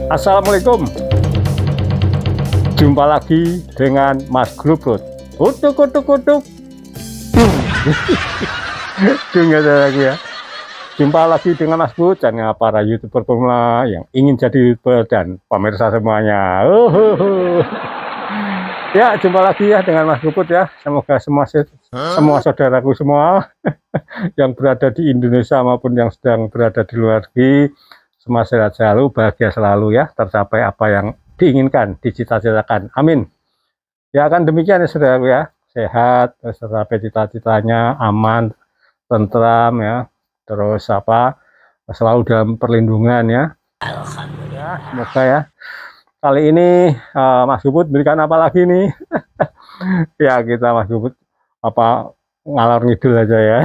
Assalamualaikum, jumpa lagi dengan Mas Grubrut. Kutuk kutuk kutuk. Dengar lagi ya. Jumpa lagi dengan Mas Grubrut dan para YouTuber pemula yang ingin jadi YouTuber dan pemirsa semuanya. Ya, jumpa lagi ya dengan Mas Grubrut ya. Semoga semua saudaraku semua yang berada di Indonesia maupun yang sedang berada di luar negeri, semua sehat selalu, bahagia selalu ya, tercapai apa yang diinginkan, dicita-citakan. Amin. Ya kan demikian ya saudaraku ya, sehat, tercapai cita-citanya, aman, tentram ya, terus selalu dalam perlindungan ya. Alhamdulillah. Ya, semoga ya. Kali ini Mas Gubut berikan apa lagi nih? Ya kita Mas Gubut ngalor ngidul aja ya.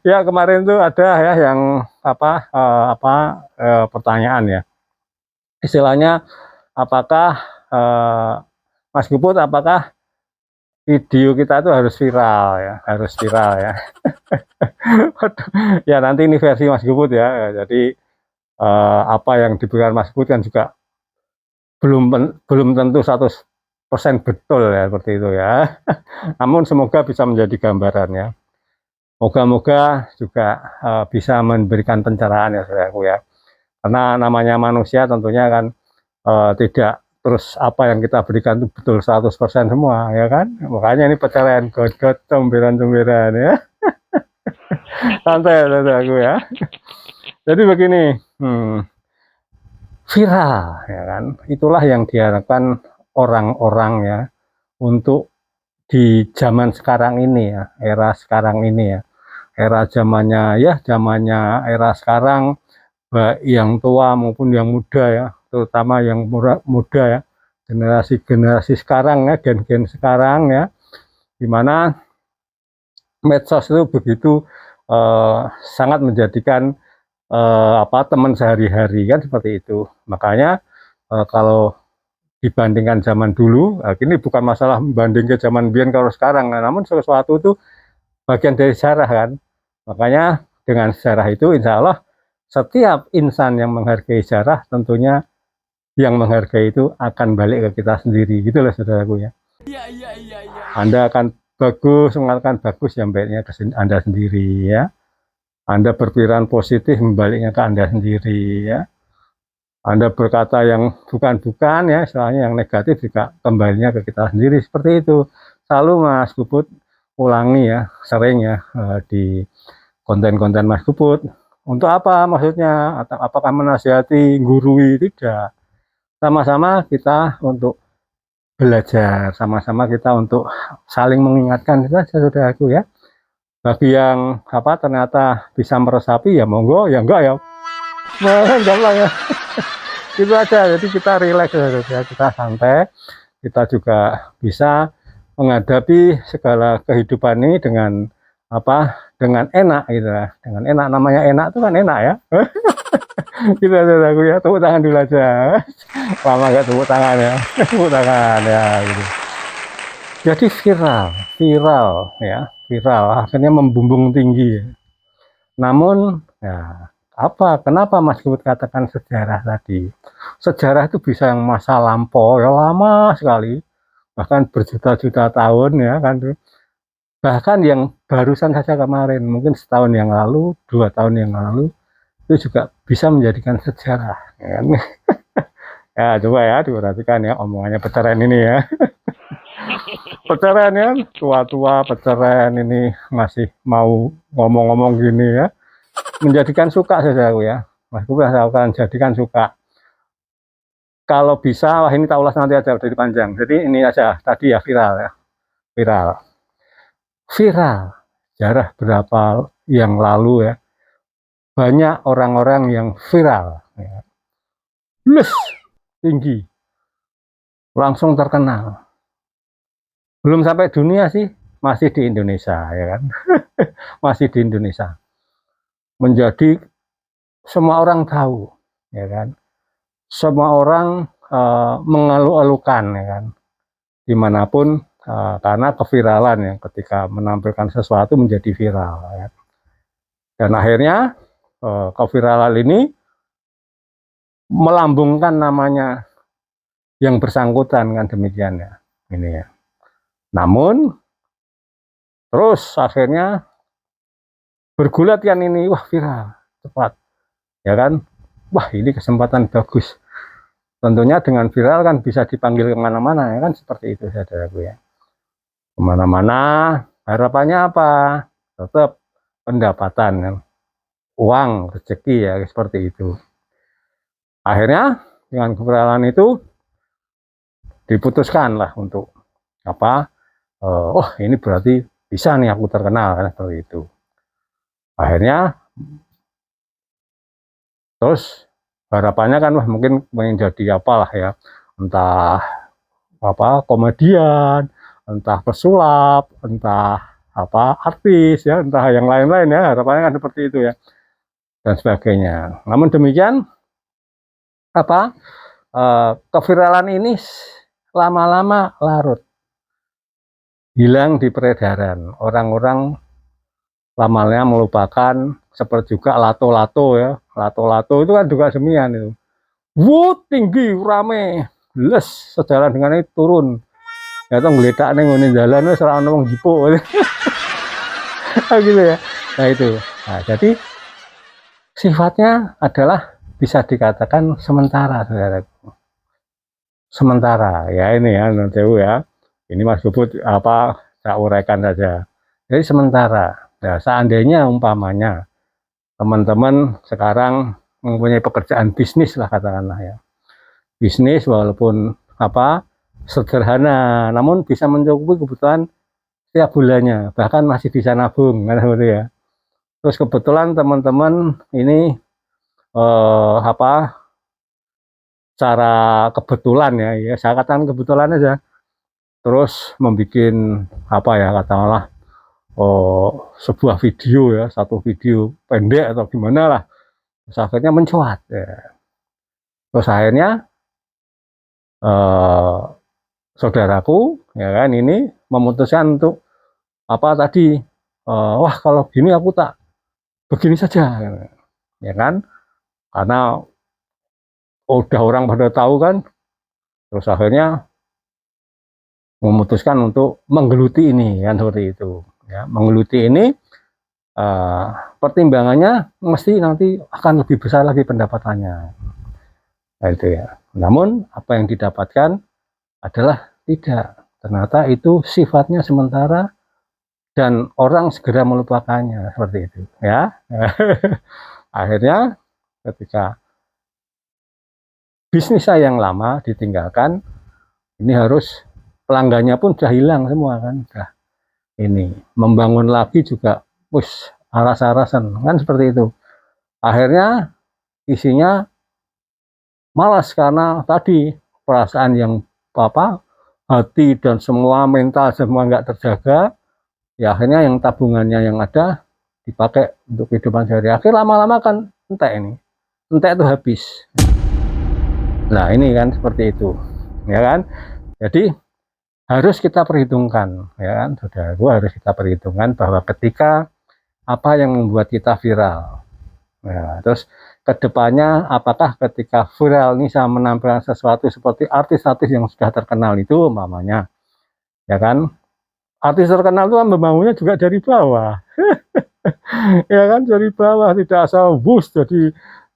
Ya kemarin tuh ada ya yang pertanyaan ya, istilahnya apakah Mas Gubut apakah video kita tuh harus viral ya, harus viral ya. Ya nanti ini versi Mas Gubut ya, jadi apa yang diberikan Mas Gubut kan juga belum tentu 100% betul ya, seperti itu ya. Namun semoga bisa menjadi gambaran ya. Moga-moga juga bisa memberikan pencerahan ya saudaraku ya. Karena namanya manusia tentunya kan tidak terus apa yang kita berikan itu betul 100% semua ya kan. Makanya ini pencerahan god-god comberan-comberan ya. Santai saudaraku ya. Jadi begini, viral ya kan. Itulah yang diharapkan orang-orang ya untuk di zaman sekarang ini ya, era sekarang ini ya. Era zamannya era sekarang, baik yang tua maupun yang muda ya, terutama yang muda ya, generasi sekarang ya, gen sekarang ya, dimana medsos itu begitu sangat menjadikan teman sehari-hari kan, seperti itu. Makanya kalau dibandingkan zaman dulu, ini bukan masalah membanding ke zaman biyen kalau sekarang, namun sesuatu itu bagian dari sejarah kan. Makanya dengan sejarah itu insya Allah setiap insan yang menghargai sejarah tentunya yang menghargai itu akan balik ke kita sendiri, gitu loh saudaraku ya. Anda akan mengatakan bagus yang baiknya ke Anda sendiri ya. Anda berpikiran positif membaliknya ke Anda sendiri ya. Anda berkata yang bukan-bukan ya, istilahnya yang negatif juga kembalinya ke kita sendiri, seperti itu. Selalu Mas Gubut ulangi ya, sering ya di konten-konten Mas Gubut. Untuk apa maksudnya? Apakah menasihati, gurui? Tidak. Sama-sama kita untuk belajar, sama-sama kita untuk saling mengingatkan saja saudaraku ya. Bagi yang ternyata bisa meresapi ya monggo, ya enggak ya. Enggak lah ya. Itu aja, jadi kita rileks ya, kita santai, kita juga bisa menghadapi segala kehidupan ini dengan dengan enak gitu ya, dengan enak. Namanya enak itu kan enak ya. Gitu aja aku ya, tepuk tangan dulu aja. Lama gak tepuk tangan ya. Tepuk tangan ya gitu. Jadi viral ya, viral akhirnya membumbung tinggi. Namun ya kenapa Mas Gubut katakan sejarah tadi? Sejarah itu bisa yang masa lampau ya, lama sekali, bahkan berjuta-juta tahun ya kan. Bahkan yang barusan saja kemarin, mungkin setahun yang lalu, 2 tahun yang lalu, itu juga bisa menjadikan sejarah ya kan? Ya coba ya diperhatikan ya omongannya peceren ini ya. Peceren ya, tua-tua peceren ini masih mau ngomong-ngomong gini ya, menjadikan suka saja aku ya. Mas Gubut akan jadikan suka. Kalau bisa, wah ini tak ulas nanti aja dari panjang. Jadi ini aja tadi ya, viral ya, viral. Sejarah berapa yang lalu ya, banyak orang-orang yang viral ya. Tinggi, langsung terkenal. Belum sampai dunia sih, masih di Indonesia ya kan. Masih di Indonesia. Menjadi semua orang tahu ya kan. Semua orang mengeluh-elukan ya kan. Dimanapun karena keviralan ya, ketika menampilkan sesuatu menjadi viral ya. Dan akhirnya keviralan ini melambungkan namanya yang bersangkutan, kan demikian ya ini ya. Namun terus akhirnya bergulat kan ini, wah viral cepat ya kan, wah ini kesempatan bagus. Tentunya dengan viral kan bisa dipanggil kemana-mana ya kan, seperti itu saudaraku ya. Kemana-mana harapannya apa? Tetap pendapatan ya, uang, rezeki ya, seperti itu. Akhirnya dengan keviralan itu diputuskan lah untuk apa? Oh ini berarti bisa nih aku terkenal kan, seperti itu. Akhirnya terus harapannya kan wah mungkin pengen jadi apalah ya, entah apa komedian, entah pesulap, entah apa artis ya, entah yang lain-lain ya, harapannya kan seperti itu ya, dan sebagainya. Namun demikian apa keviralan ini lama-lama larut, hilang di peredaran. Orang-orang lamanya melupakan, seperti juga lato-lato ya. Lato-lato itu kan juga semian itu. Wuh, tinggi, rame, les, sejalan dengan itu turun. Ya tuh ngeledak nih ngene jalan wis ora ono wong jipuk. Gitu ya. Nah itu. Nah, jadi sifatnya adalah bisa dikatakan sementara, saudaraku. Sementara ya ini ya, nanti ya. Ini Mas Bubut apa saya uraikan saja. Jadi sementara. Nah, seandainya umpamanya teman-teman sekarang mempunyai pekerjaan bisnis lah katakanlah ya. Bisnis walaupun apa sederhana, namun bisa mencukupi kebutuhan setiap bulannya, bahkan masih bisa nabung kan seperti ya. Terus kebetulan teman-teman ini apa cara kebetulan ya, saya katakan kebetulan aja, terus membuat apa ya katakanlah sebuah video ya, satu video pendek atau gimana lah, terus akhirnya mencuat ya. Terus akhirnya saudaraku ya kan ini memutuskan untuk apa tadi, wah kalau gini aku tak begini saja ya kan, karena udah orang pada tahu kan. Terus akhirnya memutuskan untuk menggeluti ini kan, seperti itu ya. Menggeluti ini pertimbangannya mesti nanti akan lebih besar lagi pendapatannya. Nah itu ya. Namun apa yang didapatkan adalah tidak, ternyata itu sifatnya sementara dan orang segera melupakannya, seperti itu ya. Akhirnya ketika bisnis saya yang lama ditinggalkan, ini harus pelanggannya pun sudah hilang semua kan, sudah ini membangun lagi juga push aras-arasan kan, seperti itu. Akhirnya isinya malas karena tadi perasaan yang apa, hati dan semua mental semua nggak terjaga ya. Akhirnya yang tabungannya yang ada dipakai untuk kehidupan sehari-hari, lama-lama kan entek itu habis. Nah ini kan seperti itu ya kan. Jadi harus kita perhitungkan ya kan, saudaraku, harus kita perhitungkan bahwa ketika apa yang membuat kita viral ya, terus kedepannya apakah ketika viral ini saya menampilkan sesuatu seperti artis-artis yang sudah terkenal itu umpamanya ya kan, artis terkenal itu kan membangunnya juga dari bawah. Ya kan, dari bawah, tidak asal bus, jadi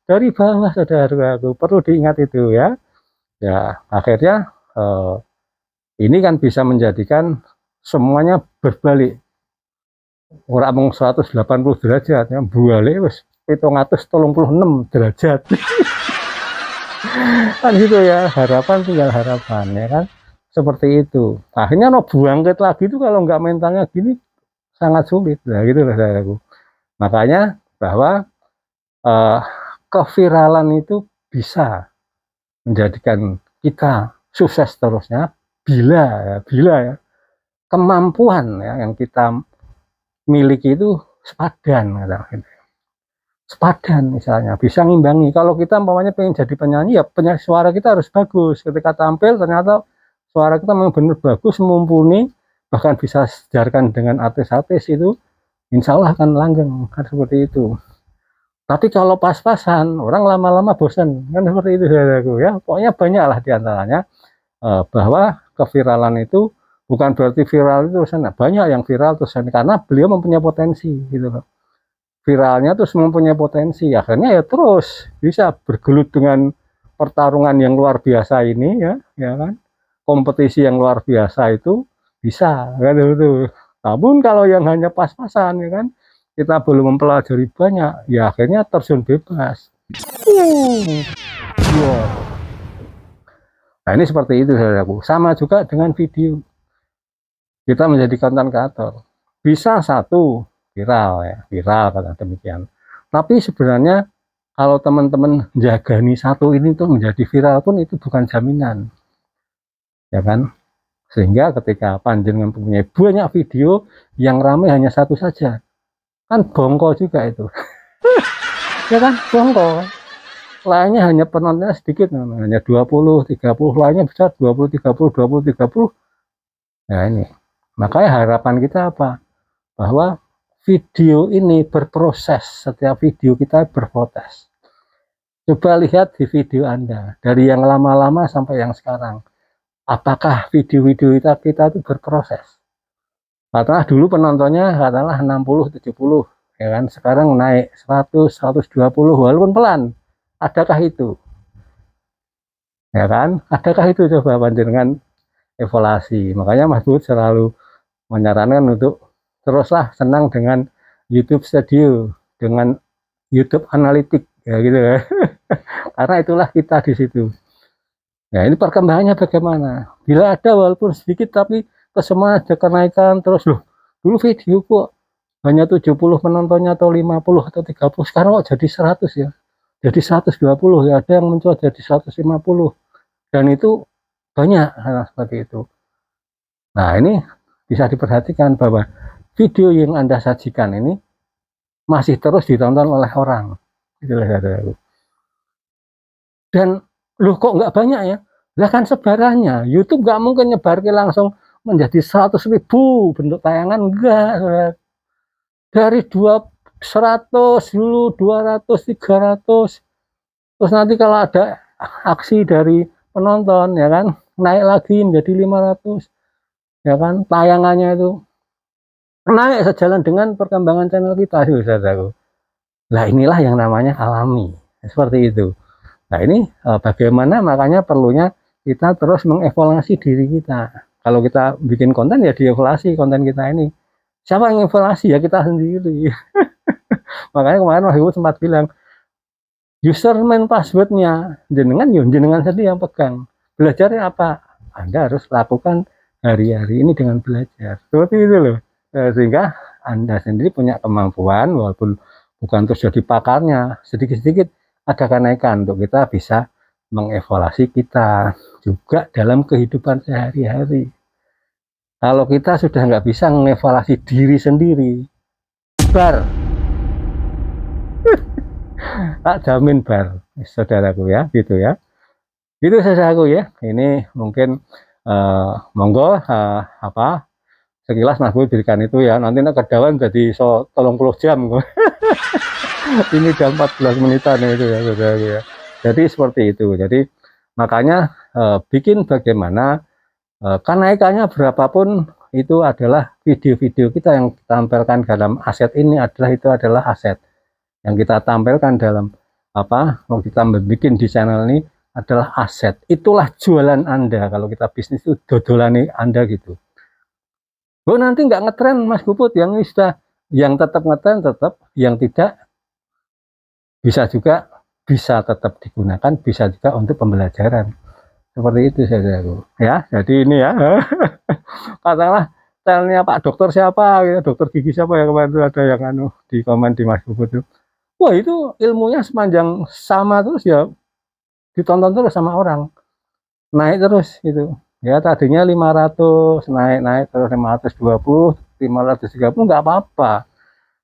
dari bawah, saudaraku, perlu diingat itu ya. Ya akhirnya ini kan bisa menjadikan semuanya berbalik, orang mau 180 derajat ya, balik wis 736 derajat. Kan gitu ya, harapan tinggal harapan ya kan, seperti itu. Akhirnya no bangkit lagi itu kalau nggak mentalnya gini sangat sulit. Nah gitu lah saudaraku. Makanya bahwa keviralan itu bisa menjadikan kita sukses terusnya bila ya kemampuan ya yang kita miliki itu sepadan, sepadan misalnya bisa ngimbangi. Kalau kita umpamanya pengen jadi penyanyi ya suara kita harus bagus, ketika tampil ternyata suara kita memang benar bagus, mumpuni, bahkan bisa sejarkan dengan artis-artis itu, insya Allah akan langgeng kan, seperti itu. Tapi kalau pas-pasan, orang lama-lama bosan, kan seperti itu saudaraku ya. Pokoknya banyaklah diantaranya bahwa keviralan itu bukan berarti viral itu sana. Banyak yang viral terus karena beliau mempunyai potensi gitu loh. Viralnya terus mempunyai potensi, akhirnya ya terus bisa bergelut dengan pertarungan yang luar biasa ini ya kan. Kompetisi yang luar biasa itu bisa kan itu. Namun kalau yang hanya pas-pasan ya kan, kita belum mempelajari banyak, ya akhirnya terjun bebas. Wow. Nah ini seperti itu saudaraku. Sama juga dengan video. Kita menjadi konten kreator. Bisa satu viral ya, viral kata demikian. Tapi sebenarnya kalau teman-teman jagani satu ini tuh menjadi viral pun itu bukan jaminan. Ya kan? Sehingga ketika panjenengan mempunyai banyak video yang ramai hanya satu saja, kan bongko juga itu. Ya kan? Bongko. Lainnya hanya penontonnya sedikit, hanya 20, 30, lainnya besar 20, 30, 20, 30. Nah ini. Makanya harapan kita apa? Bahwa video ini berproses, setiap video kita berproses. Coba lihat di video Anda, dari yang lama-lama sampai yang sekarang. Apakah video-video kita itu berproses? Katakanlah dulu penontonnya katakanlah 60, 70, ya kan? Sekarang naik 100, 120, walaupun pelan. Adakah itu? Ya kan? Adakah itu coba panjenengan evaluasi. Makanya Mas Bud selalu menyarankan untuk teruslah senang dengan YouTube Studio, dengan YouTube Analytics ya gitu ya. Karena itulah kita di situ. Ya ini perkembangannya bagaimana? Bila ada walaupun sedikit tapi kesemua ada kenaikan terus loh. Dulu video kok hanya 70 penontonnya atau 50 atau 30, sekarang kok jadi 100 ya. Jadi 120 ya, ada yang muncul jadi 150. Dan itu banyak hal seperti itu. Nah, ini bisa diperhatikan bahwa video yang Anda sajikan ini masih terus ditonton oleh orang. Itulah saudaraku. Dan loh kok nggak banyak ya? Lah kan sebarannya. YouTube nggak mungkin nyebarkan langsung menjadi 100.000 bentuk tayangan, enggak. Dari 100 dulu, 200, 300. Terus nanti kalau ada aksi dari penonton ya kan, naik lagi menjadi 500. Ya kan, tayangannya itu naik sejalan dengan perkembangan channel kita sih saudaraku. Nah inilah yang namanya alami, seperti itu. Nah ini bagaimana makanya perlunya kita terus mengevaluasi diri kita. Kalau kita bikin konten ya dievaluasi konten kita ini. Siapa yang evaluasi? Ya kita sendiri. Makanya kemarin Mas Ibu sempat bilang, username passwordnya jenengan sendiri yang pegang. Belajarnya apa? Anda harus lakukan hari-hari ini dengan belajar. Seperti itu loh. Sehingga Anda sendiri punya kemampuan, walaupun bukan terus jadi pakarnya, sedikit-sedikit ada kenaikan untuk kita bisa mengevaluasi kita juga dalam kehidupan sehari-hari. Kalau kita sudah nggak bisa mengevaluasi diri sendiri, bar. Tak jamin bar, saudaraku ya, gitu ya. Gitu saudaraku ya. Ini mungkin monggo apa sekilas Mas Boy berikan itu ya. Nanti kedawan jadi 30 jam. Ini udah 14 menitan itu ya saudaraku ya. Jadi seperti itu. Jadi makanya bikin bagaimana kenaikannya berapapun itu adalah video-video kita yang ditampilkan dalam aset ini adalah aset yang kita tampilkan dalam apa mau kita bikin di channel ini adalah aset. Itulah jualan Anda. Kalau kita bisnis itu dodolan Anda gitu. Oh nanti nggak ngetren Mas Puput, yang sudah yang tetap ngetren tetap, yang tidak bisa juga bisa tetap digunakan, bisa juga untuk pembelajaran. Seperti itu saudaraku ya. Jadi ini ya katakanlah channelnya Pak Dokter siapa gitu, dokter gigi siapa ya, kemarin itu ada yang di komen di Mas Puput itu, wah itu ilmunya sepanjang sama terus ya, ditonton terus sama orang, naik terus itu ya. Tadinya 500 naik terus 520, 530 nggak apa-apa.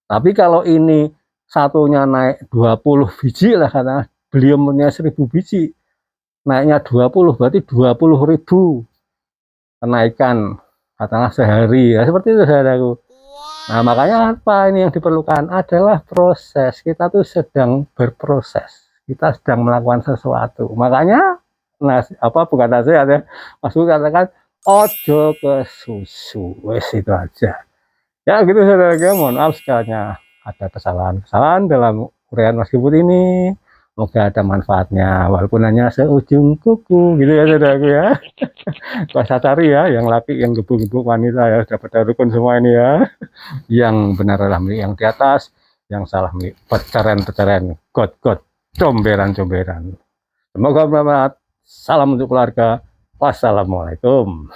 Tapi kalau ini satunya naik 20 biji lah, kata beliau punya 1000 biji, naiknya 20 berarti 20.000 kenaikan katakanlah sehari ya, seperti itu saudaraku. Nah, makanya apa ini yang diperlukan adalah proses. Kita tuh sedang berproses. Kita sedang melakukan sesuatu. Makanya bukan nasihat ya. Mas Bu katakan ojo ke susu. Wes itu aja. Ya gitu saudara, mohon maaf sekalinya ada kesalahan-kesalahan dalam uraian Mas Gibut ini. Semoga ada manfaatnya walaupun hanya seujung kuku gitu ya saudara ya. Kuasa cari ya yang laki yang gebuk-gebuk wanita ya, dapat rukun semua ini ya. Yang benar adalah milik yang di atas, yang salah milik pencarian-pencarian, god-god, comberan-comberan. Semoga bermanfaat. Salam untuk keluarga. Wassalamualaikum.